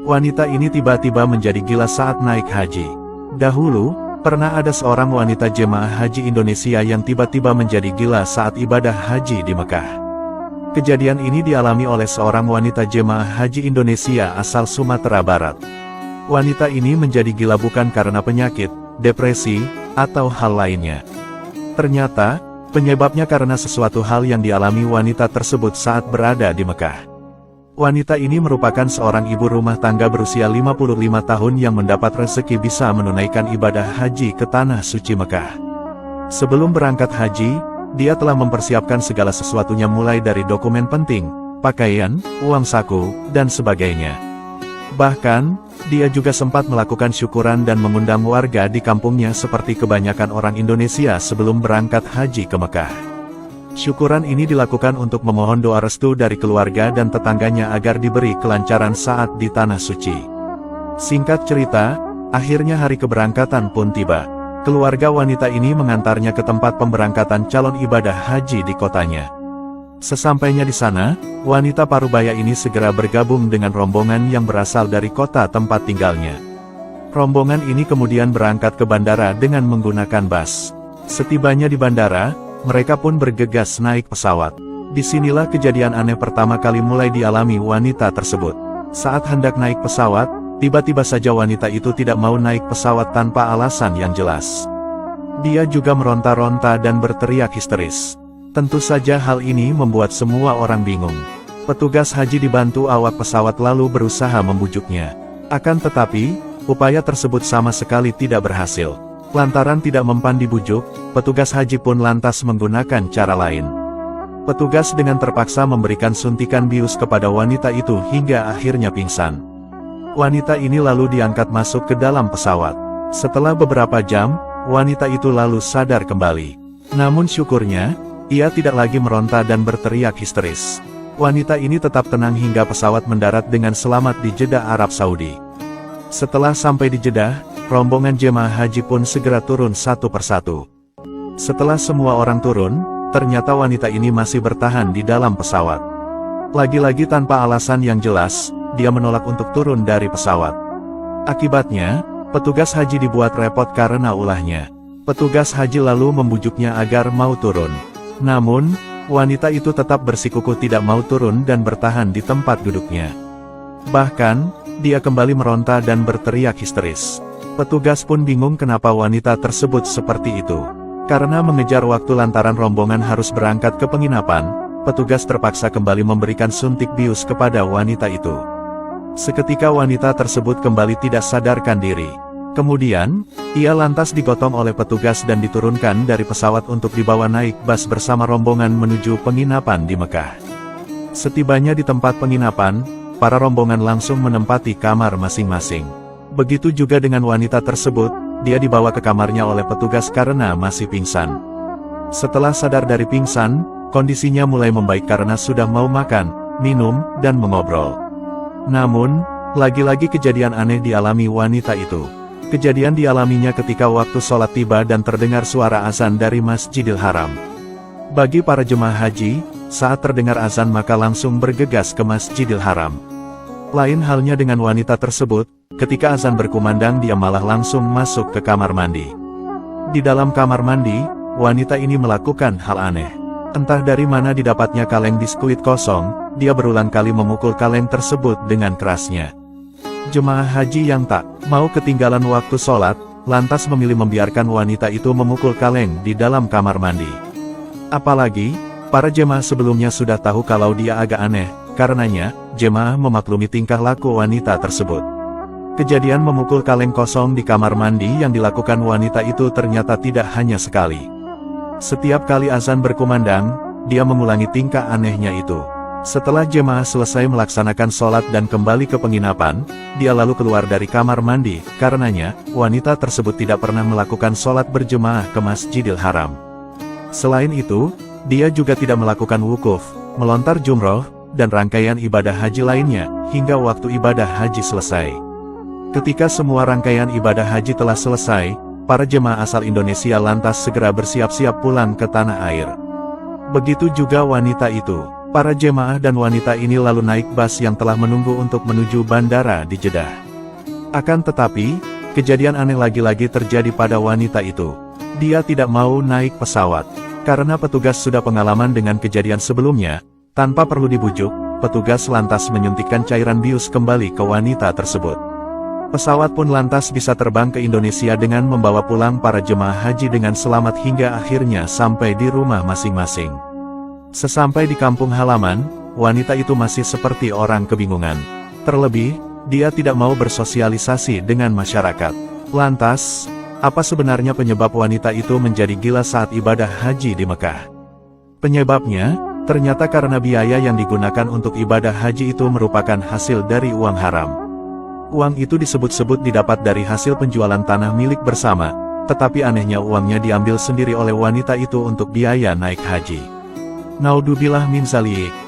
Wanita ini tiba-tiba menjadi gila saat naik haji. Dahulu, pernah ada seorang wanita jemaah haji Indonesia yang tiba-tiba menjadi gila saat ibadah haji di Mekah. Kejadian ini dialami oleh seorang wanita jemaah haji Indonesia asal Sumatera Barat. Wanita ini menjadi gila bukan karena penyakit, depresi, atau hal lainnya. Ternyata, penyebabnya karena sesuatu hal yang dialami wanita tersebut saat berada di Mekah. Wanita ini merupakan seorang ibu rumah tangga berusia 55 tahun yang mendapat rezeki bisa menunaikan ibadah haji ke Tanah Suci Mekah. Sebelum berangkat haji, dia telah mempersiapkan segala sesuatunya mulai dari dokumen penting, pakaian, uang saku, dan sebagainya. Bahkan, dia juga sempat melakukan syukuran dan mengundang warga di kampungnya seperti kebanyakan orang Indonesia sebelum berangkat haji ke Mekah. Syukuran ini dilakukan untuk memohon doa restu dari keluarga dan tetangganya agar diberi kelancaran saat di Tanah Suci. Singkat cerita, akhirnya hari keberangkatan pun tiba. Keluarga wanita ini mengantarnya ke tempat pemberangkatan calon ibadah haji di kotanya. Sesampainya di sana, wanita parubaya ini segera bergabung dengan rombongan yang berasal dari kota tempat tinggalnya. Rombongan ini kemudian berangkat ke bandara dengan menggunakan bus. Setibanya di bandara, mereka pun bergegas naik pesawat. Disinilah kejadian aneh pertama kali mulai dialami wanita tersebut. Saat hendak naik pesawat, tiba-tiba saja wanita itu tidak mau naik pesawat tanpa alasan yang jelas. Dia juga meronta-ronta dan berteriak histeris. Tentu saja hal ini membuat semua orang bingung. Petugas haji dibantu awak pesawat lalu berusaha membujuknya. Akan tetapi, upaya tersebut sama sekali tidak berhasil. Lantaran tidak mempan dibujuk, petugas haji pun lantas menggunakan cara lain. Petugas dengan terpaksa memberikan suntikan bius kepada wanita itu hingga akhirnya pingsan. Wanita ini lalu diangkat masuk ke dalam pesawat. Setelah beberapa jam, wanita itu lalu sadar kembali. Namun syukurnya, ia tidak lagi meronta dan berteriak histeris. Wanita ini tetap tenang hingga pesawat mendarat dengan selamat di Jeddah, Arab Saudi. Setelah sampai di Jeddah, rombongan jemaah haji pun segera turun satu persatu. Setelah semua orang turun, ternyata wanita ini masih bertahan di dalam pesawat. Lagi-lagi tanpa alasan yang jelas, dia menolak untuk turun dari pesawat. Akibatnya, petugas haji dibuat repot karena ulahnya. Petugas haji lalu membujuknya agar mau turun. Namun, wanita itu tetap bersikukuh tidak mau turun dan bertahan di tempat duduknya. Bahkan, dia kembali meronta dan berteriak histeris. Petugas pun bingung kenapa wanita tersebut seperti itu. Karena mengejar waktu lantaran rombongan harus berangkat ke penginapan, petugas terpaksa kembali memberikan suntik bius kepada wanita itu. Seketika wanita tersebut kembali tidak sadarkan diri. Kemudian, ia lantas digotong oleh petugas dan diturunkan dari pesawat untuk dibawa naik bus bersama rombongan menuju penginapan di Mekah. Setibanya di tempat penginapan, para rombongan langsung menempati kamar masing-masing. Begitu juga dengan wanita tersebut, dia dibawa ke kamarnya oleh petugas karena masih pingsan. Setelah sadar dari pingsan, kondisinya mulai membaik karena sudah mau makan, minum, dan mengobrol. Namun, lagi-lagi kejadian aneh dialami wanita itu. Kejadian dialaminya ketika waktu sholat tiba dan terdengar suara azan dari Masjidil Haram. Bagi para jemaah haji, saat terdengar azan maka langsung bergegas ke Masjidil Haram. Lain halnya dengan wanita tersebut, ketika azan berkumandang dia malah langsung masuk ke kamar mandi. Di dalam kamar mandi, wanita ini melakukan hal aneh. Entah dari mana didapatnya kaleng biskuit kosong, dia berulang kali memukul kaleng tersebut dengan kerasnya. Jemaah haji yang tak mau ketinggalan waktu sholat, lantas memilih membiarkan wanita itu memukul kaleng di dalam kamar mandi. Apalagi, para jemaah sebelumnya sudah tahu kalau dia agak aneh, karenanya, jemaah memaklumi tingkah laku wanita tersebut. Kejadian memukul kaleng kosong di kamar mandi yang dilakukan wanita itu ternyata tidak hanya sekali. Setiap kali azan berkumandang, dia mengulangi tingkah anehnya itu. Setelah jemaah selesai melaksanakan sholat dan kembali ke penginapan, dia lalu keluar dari kamar mandi, karenanya, wanita tersebut tidak pernah melakukan sholat berjemaah ke Masjidil Haram. Selain itu, dia juga tidak melakukan wukuf, melontar jumroh, dan rangkaian ibadah haji lainnya, hingga waktu ibadah haji selesai. Ketika semua rangkaian ibadah haji telah selesai, para jemaah asal Indonesia lantas segera bersiap-siap pulang ke tanah air. Begitu juga wanita itu. Para jemaah dan wanita ini lalu naik bus yang telah menunggu untuk menuju bandara di Jeddah. Akan tetapi, kejadian aneh lagi-lagi terjadi pada wanita itu. Dia tidak mau naik pesawat. Karena petugas sudah pengalaman dengan kejadian sebelumnya, tanpa perlu dibujuk, petugas lantas menyuntikkan cairan bius kembali ke wanita tersebut. Pesawat pun lantas bisa terbang ke Indonesia dengan membawa pulang para jemaah haji dengan selamat hingga akhirnya sampai di rumah masing-masing. Sesampai di kampung halaman, wanita itu masih seperti orang kebingungan. Terlebih, dia tidak mau bersosialisasi dengan masyarakat. Lantas, apa sebenarnya penyebab wanita itu menjadi gila saat ibadah haji di Mekah? Penyebabnya, ternyata karena biaya yang digunakan untuk ibadah haji itu merupakan hasil dari uang haram. Uang itu disebut-sebut didapat dari hasil penjualan tanah milik bersama, tetapi anehnya uangnya diambil sendiri oleh wanita itu untuk biaya naik haji. Naudzubillah min dzalik.